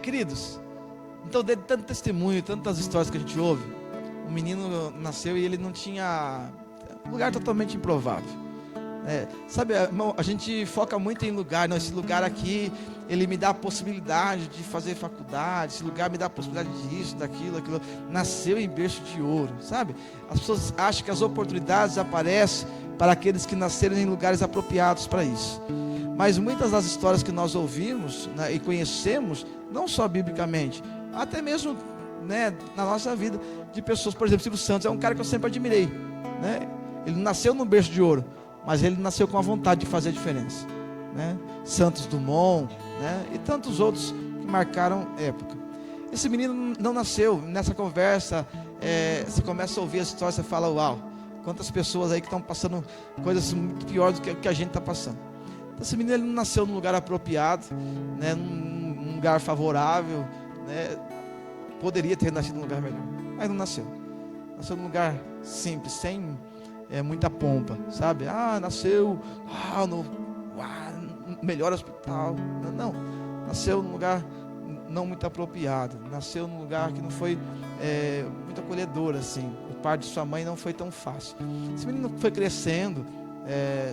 Queridos, então, de tanto testemunho, tantas histórias que a gente ouve, o menino nasceu e ele não tinha um lugar totalmente improvável. Sabe, irmão, a gente foca muito em lugar. Não, esse lugar aqui, ele me dá a possibilidade de fazer faculdade, esse lugar me dá a possibilidade disso, daquilo, aquilo. Nasceu em berço de ouro, sabe? As pessoas acham que as oportunidades aparecem para aqueles que nasceram em lugares apropriados para isso. Mas muitas das histórias que nós ouvimos, né, e conhecemos, não só biblicamente, até mesmo, né, na nossa vida, de pessoas, por exemplo, Silvio Santos é um cara que eu sempre admirei, né? Ele nasceu num berço de ouro, mas ele nasceu com a vontade de fazer a diferença, né? Santos Dumont, né? E tantos outros que marcaram época. Esse menino não nasceu. Nessa conversa, você começa a ouvir as histórias, você fala, uau, quantas pessoas aí que estão passando coisas muito piores do que o que a gente está passando. Então, esse menino, ele não nasceu num lugar apropriado, né? Num lugar favorável, né? Poderia ter nascido num lugar melhor, mas não nasceu. Nasceu num lugar simples, sem muita pompa, sabe? Nasceu no melhor hospital. Não, nasceu num lugar não muito apropriado. Nasceu num lugar que não foi muito acolhedor, assim. O parto de sua mãe não foi tão fácil. Esse menino foi crescendo,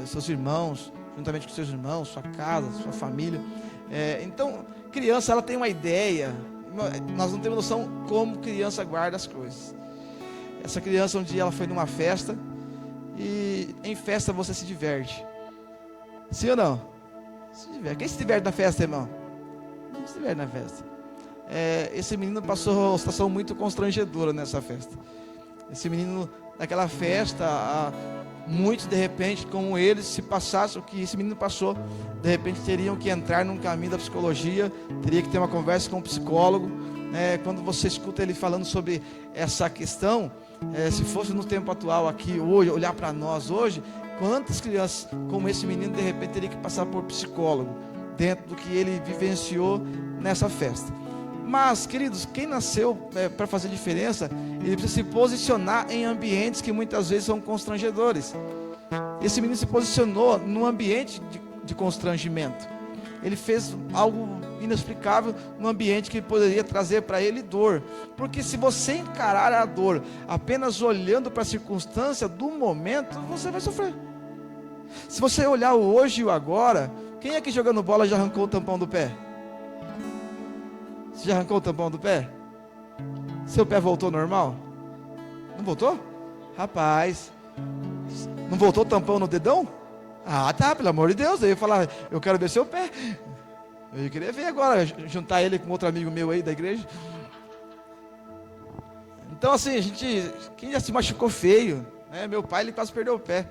seus irmãos, juntamente com seus irmãos, sua casa, sua família. Então, criança, ela tem uma ideia. Nós não temos noção como criança guarda as coisas. Essa criança, um dia ela foi numa festa, e em festa você se diverte. Sim ou não? Se diverte. Quem se diverte na festa, irmão? Não se diverte na festa. Esse menino passou uma situação muito constrangedora nessa festa. Esse menino, naquela festa, muitos de repente, como eles, se passasse o que esse menino passou, de repente teriam que entrar num caminho da psicologia, teria que ter uma conversa com um psicólogo. Quando você escuta ele falando sobre essa questão, se fosse no tempo atual aqui hoje, olhar para nós hoje, quantas crianças como esse menino de repente teria que passar por psicólogo dentro do que ele vivenciou nessa festa. Mas, queridos, quem nasceu para fazer diferença, ele precisa se posicionar em ambientes que muitas vezes são constrangedores. Esse menino se posicionou num ambiente de constrangimento. Ele fez algo inexplicável num ambiente que poderia trazer para ele dor. Porque se você encarar a dor apenas olhando para a circunstância do momento, você vai sofrer. Se você olhar o hoje e o agora, quem é que jogando bola já arrancou o tampão do pé? Você já arrancou o tampão do pé? Seu pé voltou normal? Não voltou? Rapaz, não voltou o tampão no dedão? Tá, pelo amor de Deus. Eu ia falar, eu quero ver seu pé. Eu ia querer ver agora, juntar ele com outro amigo meu aí da igreja. Então assim, quem já se machucou feio, né? Meu pai, ele quase perdeu o pé.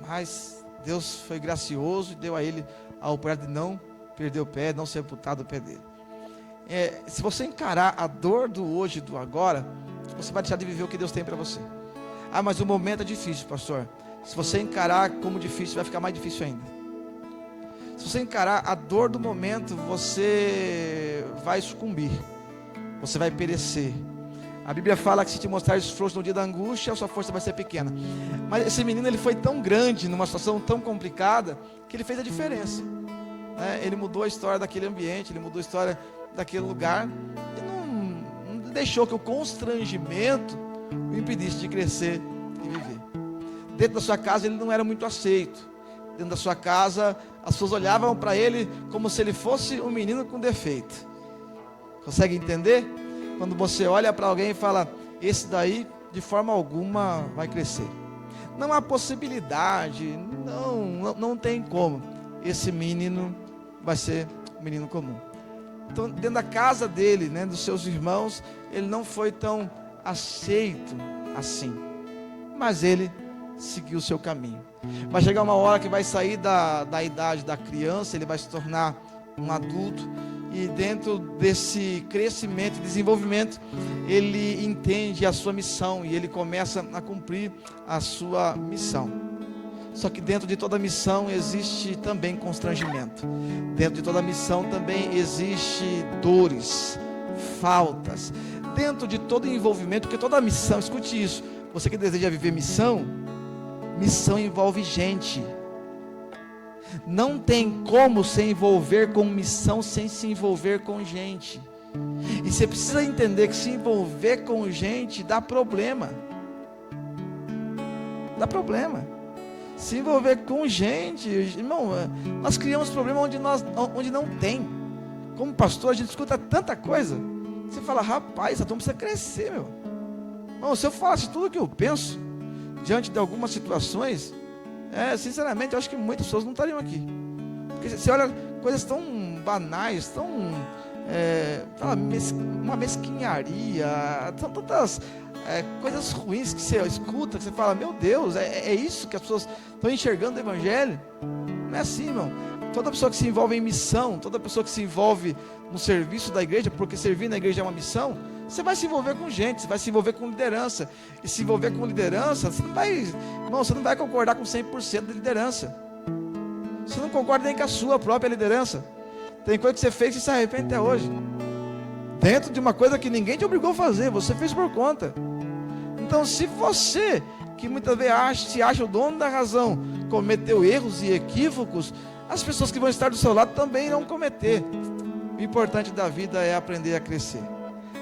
Mas Deus foi gracioso e deu a ele a oportunidade de não perder o pé, não ser amputado o pé dele. Se você encarar a dor do hoje e do agora, você vai deixar de viver o que Deus tem para você. Mas o momento é difícil, pastor. Se você encarar como difícil, vai ficar mais difícil ainda. Se você encarar a dor do momento, você vai sucumbir, você vai perecer. A Bíblia fala que se te mostrar esforço no dia da angústia, a sua força vai ser pequena. Mas esse menino, ele foi tão grande, numa situação tão complicada, que ele fez a diferença. Ele mudou a história daquele ambiente, ele mudou a história daquele lugar, e não deixou que o constrangimento o impedisse de crescer e viver. Dentro da sua casa ele não era muito aceito. Dentro da sua casa as pessoas olhavam para ele como se ele fosse um menino com defeito. Consegue entender? Quando você olha para alguém e fala, esse daí de forma alguma vai crescer. Não há possibilidade, não tem como. Esse menino vai ser um menino comum. Então, dentro da casa dele, né, dos seus irmãos, ele não foi tão aceito assim. Mas ele seguir o seu caminho. Vai chegar uma hora que vai sair da idade da criança, ele vai se tornar um adulto, e dentro desse crescimento e desenvolvimento, ele entende a sua missão e ele começa a cumprir a sua missão. Só que dentro de toda missão existe também constrangimento. Dentro de toda missão também existe dores, faltas. Dentro de todo envolvimento, porque toda missão, escute isso, você que deseja viver missão envolve gente. Não tem como se envolver com missão sem se envolver com gente. E você precisa entender que se envolver com gente dá problema. Dá problema. Se envolver com gente, irmão, nós criamos problema onde não tem. Como pastor, a gente escuta tanta coisa. Você fala, rapaz, essa turma precisa crescer, meu. Irmão, se eu falasse tudo o que eu penso diante de algumas situações, sinceramente, eu acho que muitas pessoas não estariam aqui. Porque você olha coisas tão banais, tão uma mesquinharia, são tantas coisas ruins que você escuta, que você fala, meu Deus, é isso que as pessoas estão enxergando do Evangelho? Não é assim, irmão. Toda pessoa que se envolve em missão, toda pessoa que se envolve no serviço da igreja, porque servir na igreja é uma missão, você vai se envolver com gente, você vai se envolver com liderança. E se envolver com liderança, você não vai concordar com 100% da liderança. Você não concorda nem com a sua própria liderança. Tem coisa que você fez e se arrepende até hoje, dentro de uma coisa que ninguém te obrigou a fazer, você fez por conta. Então, se você, que muitas vezes se acha o dono da razão, cometeu erros e equívocos, as pessoas que vão estar do seu lado também irão cometer. O importante da vida é aprender a crescer,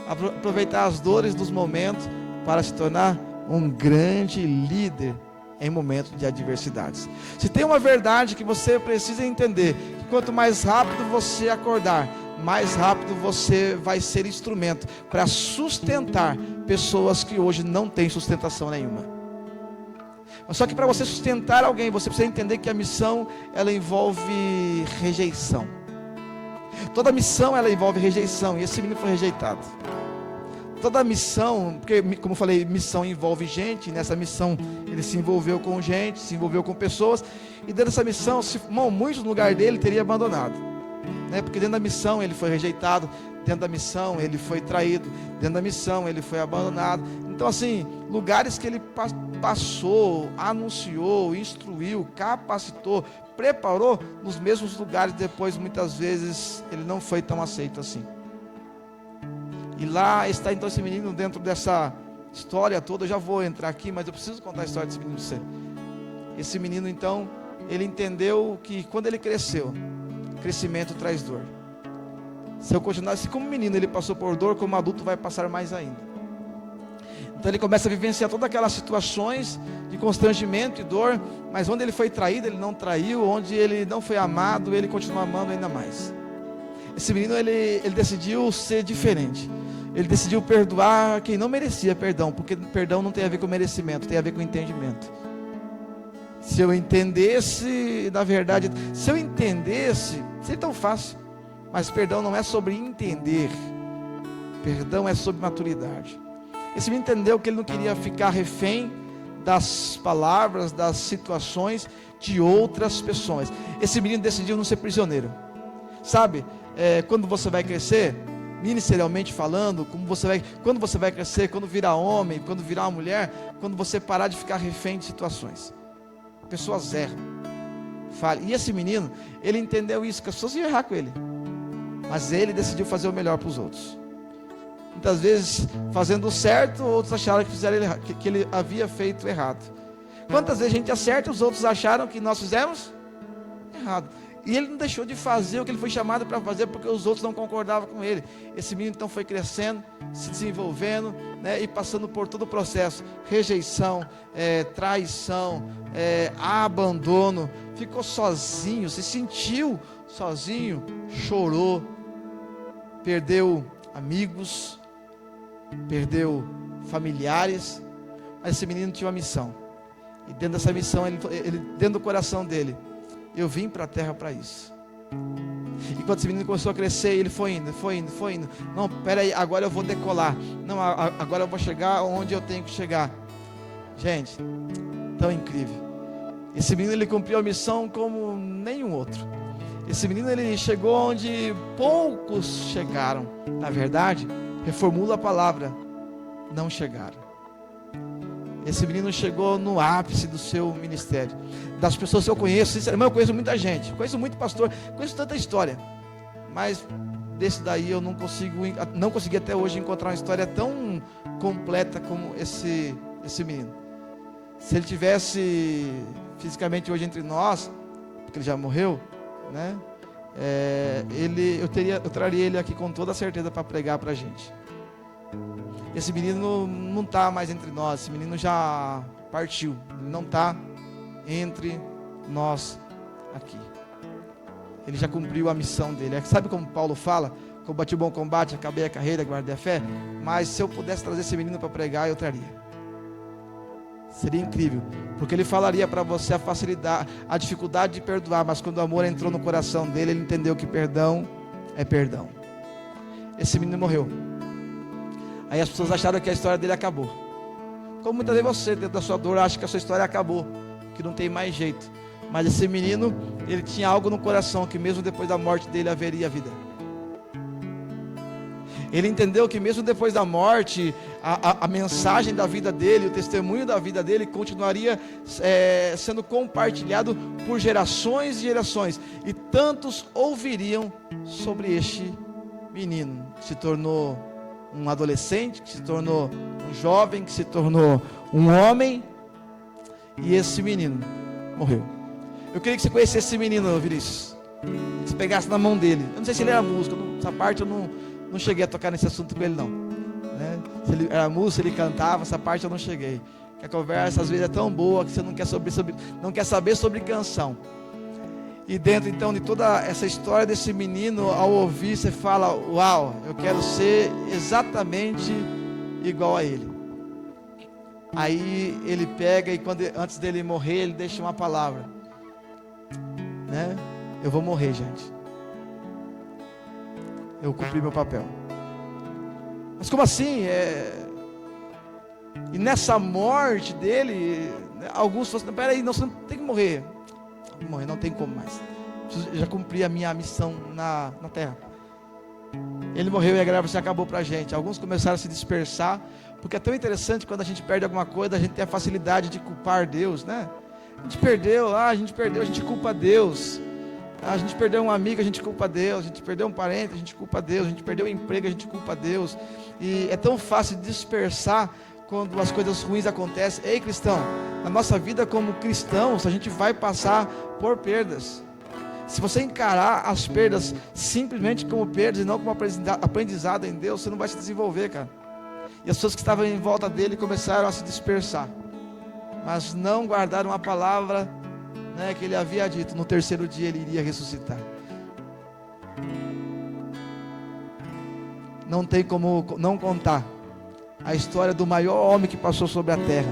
aproveitar as dores dos momentos para se tornar um grande líder em momentos de adversidades. Se tem uma verdade que você precisa entender, que quanto mais rápido você acordar, mais rápido você vai ser instrumento para sustentar pessoas que hoje não têm sustentação nenhuma. Mas só que para você sustentar alguém, você precisa entender que a missão, ela envolve rejeição. Toda missão, ela envolve rejeição, e esse menino foi rejeitado. Toda missão, porque como eu falei, missão envolve gente. Nessa missão ele se envolveu com gente, se envolveu com pessoas, e dentro dessa missão, muitos no lugar dele teria abandonado, porque dentro da missão ele foi rejeitado, dentro da missão ele foi traído, dentro da missão ele foi abandonado. Então assim, lugares que ele passou, anunciou, instruiu, capacitou, preparou, nos mesmos lugares depois muitas vezes ele não foi tão aceito assim. E lá está então esse menino dentro dessa história toda. Eu já vou entrar aqui, mas eu preciso contar a história desse menino para você. Esse menino então, ele entendeu que quando ele cresceu, crescimento traz dor. Se eu continuasse como menino, ele passou por dor, como adulto vai passar mais ainda. Então ele começa a vivenciar todas aquelas situações de constrangimento e dor, mas onde ele foi traído, ele não traiu, onde ele não foi amado, ele continua amando ainda mais. Esse menino, ele decidiu ser diferente. Ele decidiu perdoar quem não merecia perdão, porque perdão não tem a ver com merecimento, tem a ver com entendimento. Se eu entendesse, na verdade, seria tão fácil. Mas perdão não é sobre entender, perdão é sobre maturidade. Esse menino entendeu que ele não queria ficar refém das palavras, das situações de outras pessoas. Esse menino decidiu não ser prisioneiro. Sabe, quando você vai crescer, ministerialmente falando, quando você vai crescer, quando virar homem, quando virar uma mulher, quando você parar de ficar refém de situações. Pessoas erram, falham. E esse menino, ele entendeu isso, que as pessoas iam errar com ele, mas ele decidiu fazer o melhor para os outros. Muitas vezes fazendo o certo, outros acharam que ele havia feito errado. Quantas vezes a gente acerta, os outros acharam que nós fizemos errado. E ele não deixou de fazer o que ele foi chamado para fazer, porque os outros não concordavam com ele. Esse menino então foi crescendo, se desenvolvendo, e passando por todo o processo: rejeição, traição, abandono. Ficou sozinho, se sentiu sozinho, chorou, perdeu amigos, perdeu familiares. Mas esse menino tinha uma missão, e dentro dessa missão, ele dentro do coração dele: eu vim para a terra para isso. E quando esse menino começou a crescer, ele foi indo. Não, peraí, agora eu vou decolar. Não, agora eu vou chegar onde eu tenho que chegar. Gente, tão incrível. Esse menino, ele cumpriu a missão como nenhum outro. Esse menino, ele chegou onde poucos chegaram. Na verdade, reformula a palavra: não chegaram. Esse menino chegou no ápice do seu ministério. Das pessoas que eu conheço, sinceramente, eu conheço muita gente, conheço muito pastor, conheço tanta história, mas desse daí eu não consegui até hoje encontrar uma história tão completa como esse menino. Se ele tivesse fisicamente hoje entre nós, que ele já morreu, né? Eu traria ele aqui com toda certeza para pregar para a gente. Esse menino não está mais entre nós, esse menino já partiu, ele não está entre nós aqui. Ele já cumpriu a missão dele. Sabe como Paulo fala? Combati o bom combate, acabei a carreira, guardei a fé. Mas se eu pudesse trazer esse menino para pregar, eu traria. Seria incrível, porque ele falaria para você a facilidade, a dificuldade de perdoar, mas quando o amor entrou no coração dele, ele entendeu que perdão é perdão. Esse menino morreu. Aí as pessoas acharam que a história dele acabou. Como muitas vezes você, dentro da sua dor, acha que a sua história acabou, que não tem mais jeito. Mas esse menino, ele tinha algo no coração, que mesmo depois da morte dele haveria vida. Ele entendeu que mesmo depois da morte, a mensagem da vida dele, o testemunho da vida dele continuaria sendo compartilhado por gerações e gerações. E tantos ouviriam sobre este menino, que se tornou um adolescente, que se tornou um jovem, que se tornou um homem. E esse menino morreu. Eu queria que você conhecesse esse menino, Vinícius. Que você pegasse na mão dele. Eu não sei se ele era músico, essa parte eu não cheguei a tocar nesse assunto com ele não, né? Se ele era músico, se ele cantava, essa parte eu não cheguei. Que a conversa às vezes é tão boa que você não quer saber sobre canção. E dentro então de toda essa história desse menino, ao ouvir, você fala: uau, eu quero ser exatamente igual a ele. Aí ele pega e antes dele morrer, ele deixa uma palavra, né? Eu vou morrer, gente. Eu cumpri meu papel. Mas como assim? E nessa morte dele, alguns falam assim: peraí, não, você não tem que morrer. Morrer não tem como mais. Eu já cumpri a minha missão na terra. Ele morreu e a greve se acabou pra gente. Alguns começaram a se dispersar, porque é tão interessante quando a gente perde alguma coisa, a gente tem a facilidade de culpar Deus, né? A gente perdeu, a gente culpa Deus. A gente perdeu um amigo, a gente culpa Deus. A gente perdeu um parente, a gente culpa Deus. A gente perdeu um emprego, a gente culpa Deus. E é tão fácil dispersar quando as coisas ruins acontecem. Ei, cristão, na nossa vida como cristãos, a gente vai passar por perdas. Se você encarar as perdas simplesmente como perdas e não como aprendizado em Deus, você não vai se desenvolver, cara. E as pessoas que estavam em volta dele começaram a se dispersar, mas não guardaram a palavra, né, que ele havia dito: no terceiro dia ele iria ressuscitar. Não tem como não contar a história do maior homem que passou sobre a terra,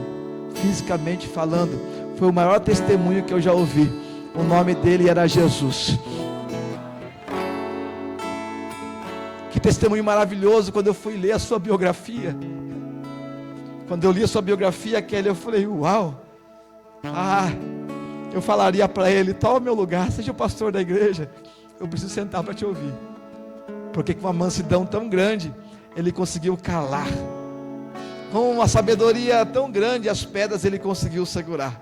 fisicamente falando. Foi o maior testemunho que eu já ouvi. O nome dele era Jesus. Que testemunho maravilhoso. Quando eu fui ler a sua biografia, quando eu li a sua biografia, Kelly, eu falei: uau, eu falaria para ele: toma meu lugar, seja o pastor da igreja, eu preciso sentar para te ouvir. Porque com uma mansidão tão grande, ele conseguiu calar. Com uma sabedoria tão grande, as pedras ele conseguiu segurar.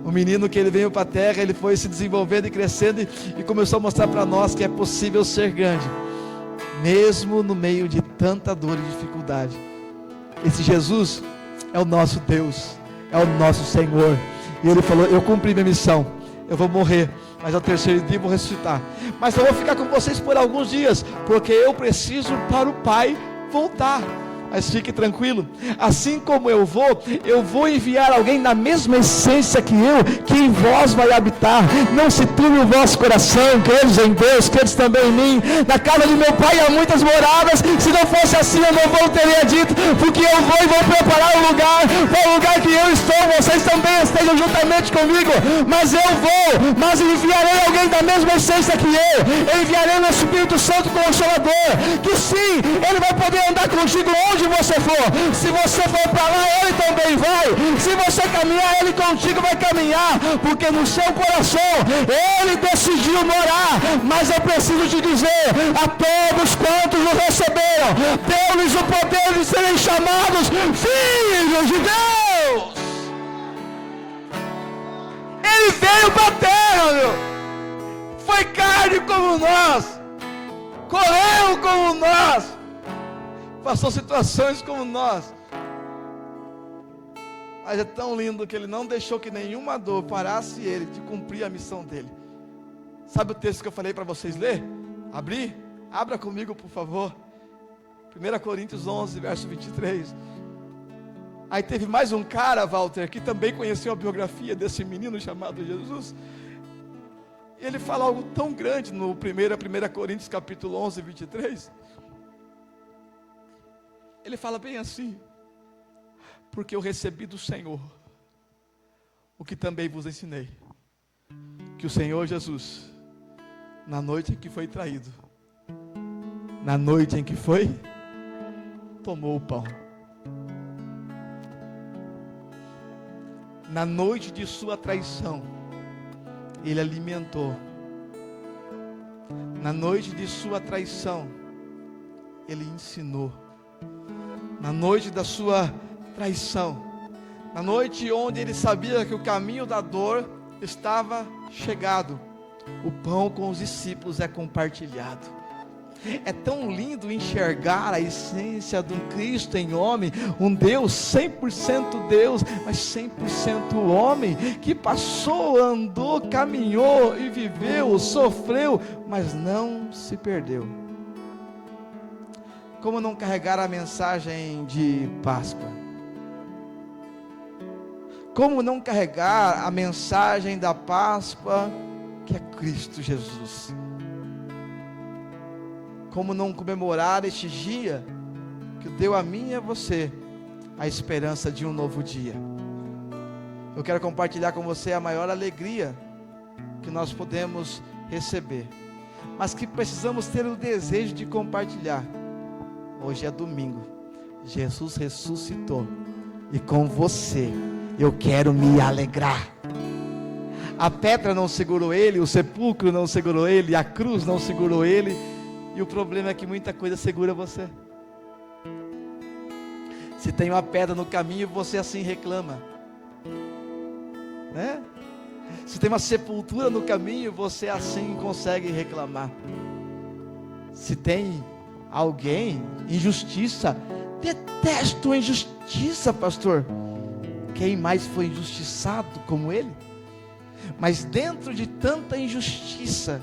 O menino que ele veio para a terra, ele foi se desenvolvendo e crescendo, e começou a mostrar para nós que é possível ser grande, mesmo no meio de tanta dor e dificuldade. Esse Jesus é o nosso Deus, é o nosso Senhor. E ele falou: eu cumpri minha missão, eu vou morrer, mas ao terceiro dia vou ressuscitar. Mas eu vou ficar com vocês por alguns dias, porque eu preciso para o Pai voltar. Mas fique tranquilo, assim como eu vou enviar alguém na mesma essência que eu, que em vós vai habitar. Não se turbe o vosso coração, credes em Deus, credes também em mim. Na casa de meu Pai há muitas moradas. Se não fosse assim, eu não teria dito, porque eu vou e vou preparar um lugar, para o lugar que eu estou, vocês também estejam juntamente comigo. Mas eu vou, mas enviarei alguém da mesma essência que eu enviarei o Espírito Santo Consolador, que sim, ele vai poder andar contigo onde você for. Se você for para lá, ele também vai. Se você caminhar, ele contigo vai caminhar, porque no seu coração ele decidiu morar. Mas eu preciso te dizer: a todos quantos o receberam, deu-lhes o poder de serem chamados filhos de Deus. Ele veio para a terra, meu. Foi carne como nós, correu como nós, passou situações como nós, mas é tão lindo que ele não deixou que nenhuma dor parasse ele de cumprir a missão dele. Sabe o texto que eu falei para vocês ler? Abra comigo, por favor. 1 Coríntios 11, verso 23. Aí teve mais um cara, Walter, que também conheceu a biografia desse menino chamado Jesus. Ele fala algo tão grande no 1 Coríntios capítulo 11, 23. Ele fala bem assim: porque eu recebi do Senhor o que também vos ensinei, que o Senhor Jesus, na noite em que foi traído, na noite em que foi, tomou o pão. Na noite de sua traição, ele alimentou. Na noite de sua traição, ele ensinou. Na noite da sua traição, na noite onde ele sabia que o caminho da dor estava chegado, o pão com os discípulos é compartilhado. É tão lindo enxergar a essência de um Cristo em homem, um Deus 100% Deus, mas 100% homem, que passou, andou, caminhou e viveu, sofreu, mas não se perdeu. Como não carregar a mensagem de Páscoa? Como não carregar a mensagem da Páscoa, que é Cristo Jesus? Como não comemorar este dia que deu a mim e a você a esperança de um novo dia? Eu quero compartilhar com você a maior alegria que nós podemos receber, mas que precisamos ter o desejo de compartilhar. Hoje é domingo, Jesus ressuscitou, e com você eu quero me alegrar. A pedra não segurou ele, o sepulcro não segurou ele, a cruz não segurou ele, e o problema é que muita coisa segura você. Se tem uma pedra no caminho, você assim reclama, né? Se tem uma sepultura no caminho, você assim consegue reclamar. Se tem alguém, injustiça, detesto a injustiça, pastor. Quem mais foi injustiçado como ele? Mas dentro de tanta injustiça,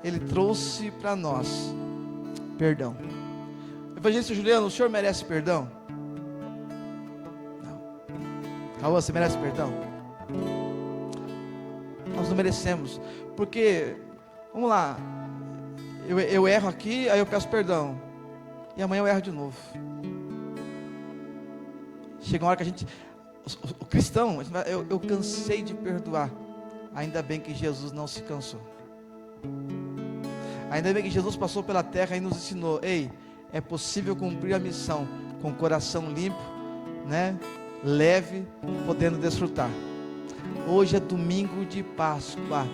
ele trouxe para nós perdão. Evangelista Juliano, o senhor merece perdão? Não. Cauã, você merece perdão? Nós não merecemos, porque, vamos lá, eu erro aqui, aí eu peço perdão, e amanhã eu erro de novo. Chega uma hora que a gente, o cristão, eu cansei de perdoar. Ainda bem que Jesus não se cansou. Ainda bem que Jesus passou pela terra e nos ensinou: ei, é possível cumprir a missão com o coração limpo, né? Leve, podendo desfrutar. Hoje é domingo de Páscoa,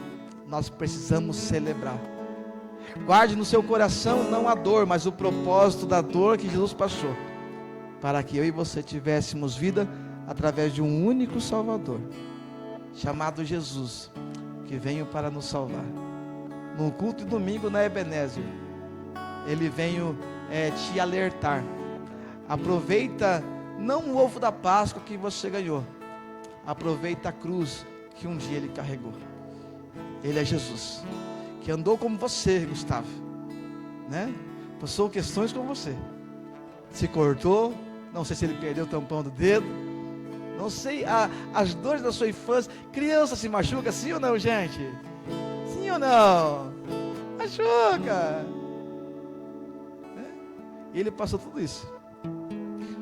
nós precisamos celebrar. Guarde no seu coração não a dor, mas o propósito da dor que Jesus passou, para que eu e você tivéssemos vida através de um único Salvador, chamado Jesus, que veio para nos salvar. No culto de domingo na Ebenezer, ele veio te alertar. Aproveita não o ovo da Páscoa que você ganhou, aproveita a cruz que um dia ele carregou. Ele é Jesus, que andou como você, Gustavo, né? Passou questões como você, se cortou, não sei se ele perdeu o tampão do dedo, não sei, as dores da sua infância. Criança se machuca, sim ou não, gente? Sim ou não? Machuca. Ele passou tudo isso.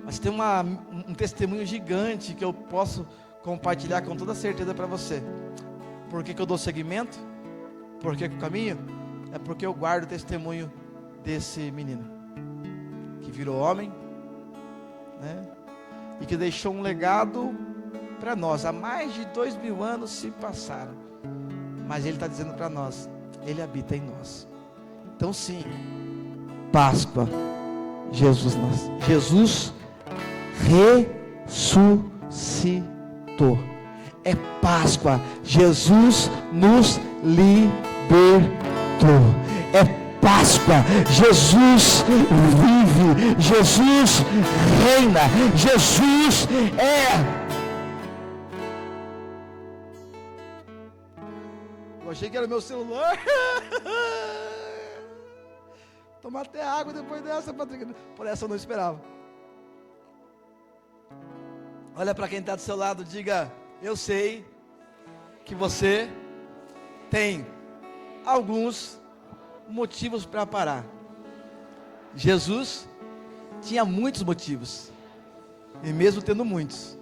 Mas tem um testemunho gigante que eu posso compartilhar com toda certeza para você. Por que eu dou seguimento? Por que eu caminho? É porque eu guardo o testemunho desse menino que virou homem, né? E que deixou um legado para nós. Há mais de 2000 anos se passaram, mas ele está dizendo para nós: ele habita em nós. Então sim, Páscoa, Jesus ressuscitou. É Páscoa, Jesus nos libertou. É Páscoa, Jesus vive, Jesus reina, Jesus é. achei que era meu celular. Tomar até água depois dessa, Patrick. Por essa eu não esperava. Olha para quem está do seu lado, diga: eu sei que você tem alguns motivos para parar. Jesus tinha muitos motivos, e mesmo tendo muitos,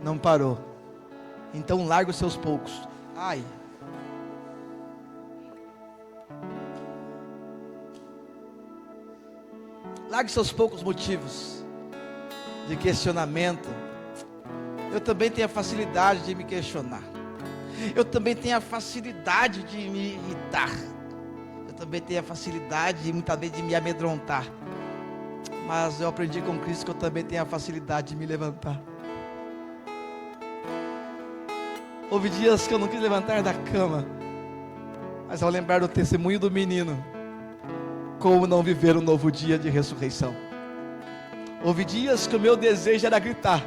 não parou. Então larga os seus poucos. Ai. Largue seus poucos motivos de questionamento. Eu também tenho a facilidade de me questionar. Eu também tenho a facilidade de me irritar. Eu também tenho a facilidade, muitas vezes, de me amedrontar. Mas eu aprendi com Cristo que eu também tenho a facilidade de me levantar. Houve dias que eu não quis levantar da cama, mas ao lembrar do testemunho do menino, como não viver um novo dia de ressurreição? Houve dias que o meu desejo era gritar,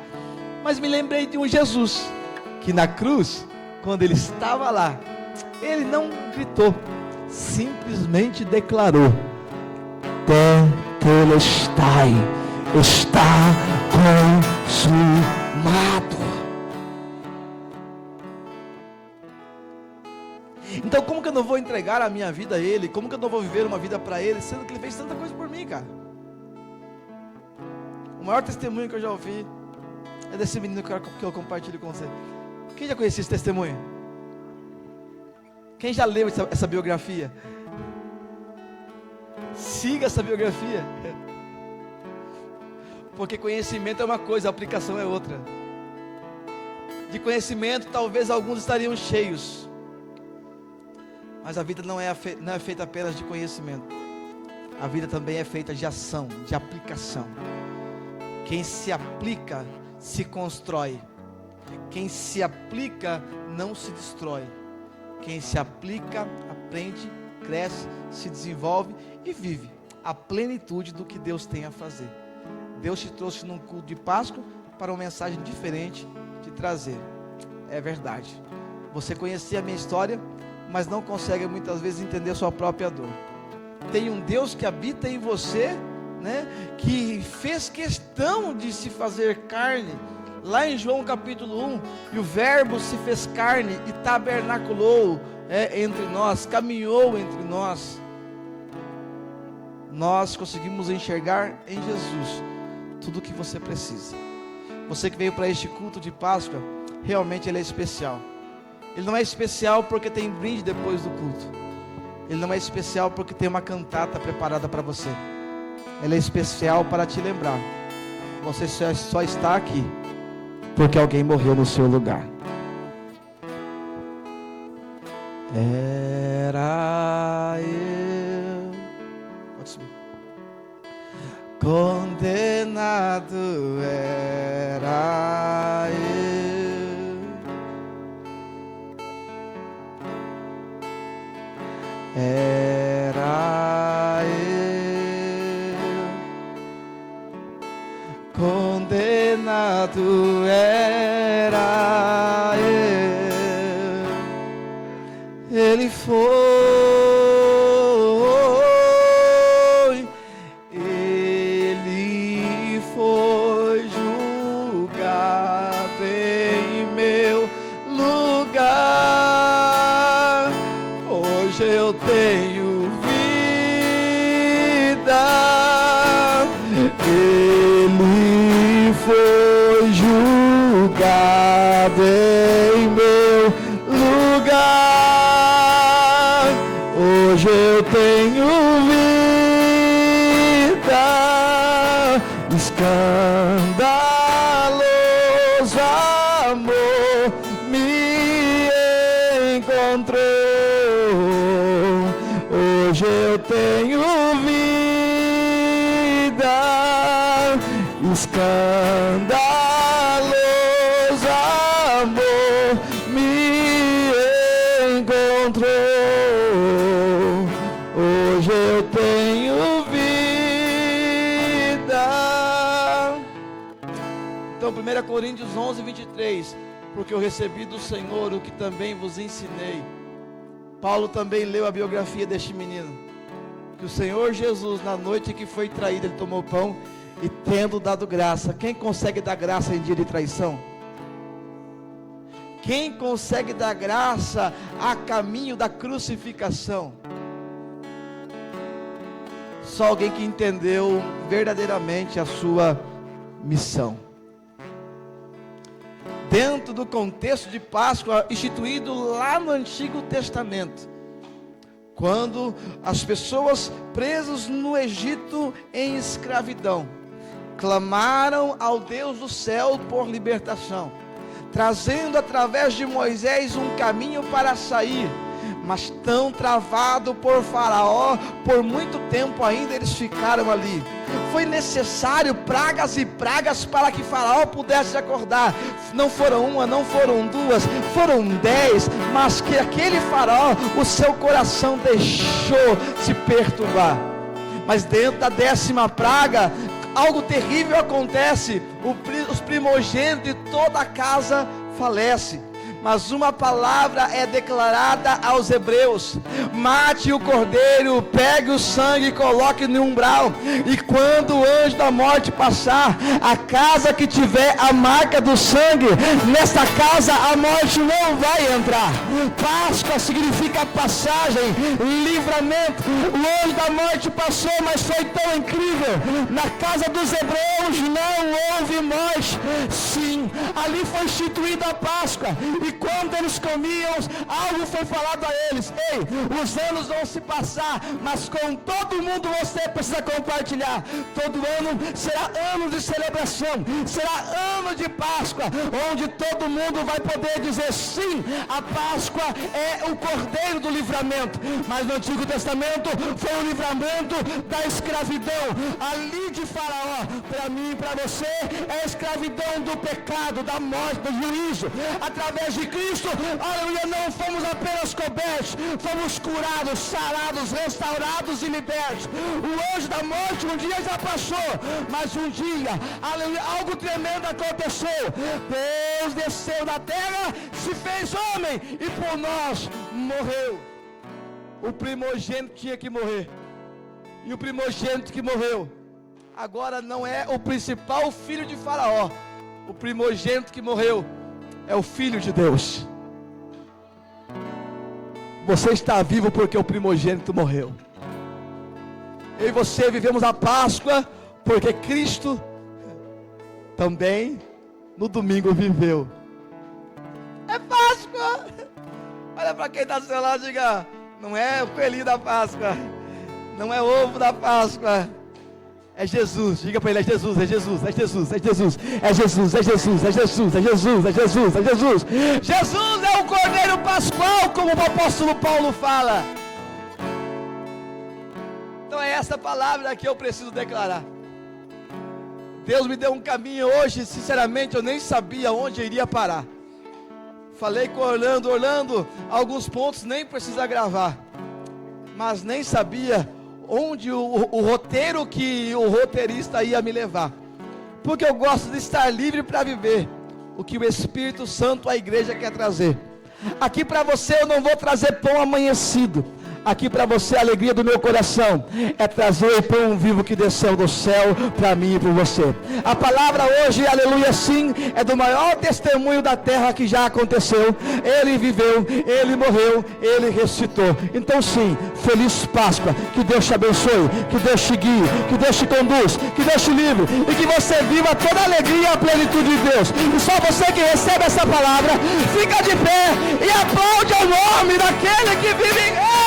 mas me lembrei de um Jesus, que na cruz, quando ele estava lá, ele não gritou, simplesmente declarou: Tetelestai, está consumado. Então como que eu não vou entregar a minha vida a Ele? Como que eu não vou viver uma vida para Ele, sendo que Ele fez tanta coisa por mim, cara? O maior testemunho que eu já ouvi é desse menino que eu compartilho com você. Quem já conhecia esse testemunho? Quem já leu essa biografia? Siga essa biografia. Porque conhecimento é uma coisa, a aplicação é outra. De conhecimento talvez alguns estariam cheios, mas a vida não é feita apenas de conhecimento. A vida também é feita de ação, de aplicação. Quem se aplica, se constrói. Quem se aplica, não se destrói. Quem se aplica, aprende, cresce, se desenvolve e vive a plenitude do que Deus tem a fazer. Deus te trouxe num culto de Páscoa para uma mensagem diferente te trazer. É verdade. Você conhecia a minha história, mas não consegue muitas vezes entender sua própria dor. Tem um Deus que habita em você, né, que fez questão de se fazer carne, lá em João capítulo 1, e o verbo se fez carne e tabernaculou entre nós, caminhou entre nós. Nós conseguimos enxergar em Jesus tudo o que você precisa. Você que veio para este culto de Páscoa, realmente ele é especial. Ele não é especial porque tem brinde depois do culto. Ele não é especial porque tem uma cantata preparada para você. Ele é especial para te lembrar: você só está aqui porque alguém morreu no seu lugar. Era eu, pode subir. Condenado era eu. Era eu, condenado era eu, ele foi julgado em meu lugar. Hoje eu tenho vida. Ele foi julgado em meu lugar. Hoje eu tenho vida. Escandaloso amor me encontrou. Hoje eu tenho vida. Escandaloso amor me encontrou. Hoje eu tenho vida. Então 1 Coríntios 11, 23. Porque eu recebi do Senhor o que também vos ensinei, Paulo também leu a biografia deste menino, que o Senhor Jesus, na noite que foi traído, ele tomou pão e tendo dado graça. Quem consegue dar graça em dia de traição? Quem consegue dar graça a caminho da crucificação? Só alguém que entendeu verdadeiramente a sua missão. Dentro do contexto de Páscoa, instituído lá no Antigo Testamento, quando as pessoas presas no Egito em escravidão, clamaram ao Deus do céu por libertação, trazendo através de Moisés um caminho para sair, mas tão travado por Faraó, por muito tempo ainda eles ficaram ali. Foi necessário pragas e pragas para que Faraó pudesse acordar. Não foram uma, não foram duas, foram 10, mas que aquele Faraó, o seu coração deixou se perturbar. Mas dentro da 10ª praga, algo terrível acontece. Os primogênitos de toda a casa falecem. Mas uma palavra é declarada aos hebreus: mate o cordeiro, pegue o sangue e coloque no umbral, e quando o anjo da morte passar, a casa que tiver a marca do sangue, nessa casa a morte não vai entrar. Páscoa significa passagem, livramento. O anjo da morte passou, mas foi tão incrível. Na casa dos hebreus não houve morte. Sim, ali foi instituída a Páscoa. E quando eles comiam, algo foi falado a eles: ei, os anos vão se passar, mas com todo mundo você precisa compartilhar. Todo ano será ano de celebração, será ano de Páscoa, onde todo mundo vai poder dizer: sim, a Páscoa é o cordeiro do livramento. Mas no Antigo Testamento foi o livramento da escravidão, ali de Faraó. Para mim e para você é a escravidão do pecado, da morte, do juízo. Através de Cristo, aleluia, não fomos apenas cobertos, fomos curados, sarados, restaurados e libertos. O anjo da morte um dia já passou, mas um dia, aleluia, algo tremendo aconteceu. Deus desceu da terra, se fez homem e por nós morreu. O primogênito tinha que morrer, e o primogênito que morreu agora não é o principal filho de Faraó. O primogênito que morreu é o Filho de Deus. Você está vivo porque o primogênito morreu. Eu e você vivemos a Páscoa porque Cristo também no domingo viveu. É Páscoa. Olha para quem está do seu lado e diga: não é o coelhinho da Páscoa, não é o ovo da Páscoa, é Jesus. Diga para ele: é Jesus, é Jesus, é Jesus, é Jesus, é Jesus, é Jesus, é Jesus, é Jesus, é Jesus, é Jesus. Jesus é o Cordeiro Pascual, como o apóstolo Paulo fala. Então é essa palavra que eu preciso declarar. Deus me deu um caminho hoje, sinceramente eu nem sabia onde eu iria parar. Falei com Orlando, alguns pontos nem precisa gravar, mas nem sabia onde o roteiro que o roteirista ia me levar, porque eu gosto de estar livre para viver o que o Espírito Santo, a igreja, quer trazer. Aqui para você eu não vou trazer pão amanhecido. Aqui para você a alegria do meu coração é trazer o pão vivo que desceu do céu para mim e para você. A palavra hoje, aleluia, sim, é do maior testemunho da terra que já aconteceu. Ele viveu, ele morreu, ele ressuscitou. Então sim, feliz Páscoa. Que Deus te abençoe, que Deus te guie, que Deus te conduz, que Deus te livre e que você viva toda a alegria e a plenitude de Deus. E só você que recebe essa palavra, fica de pé e aplaude ao nome daquele que vive em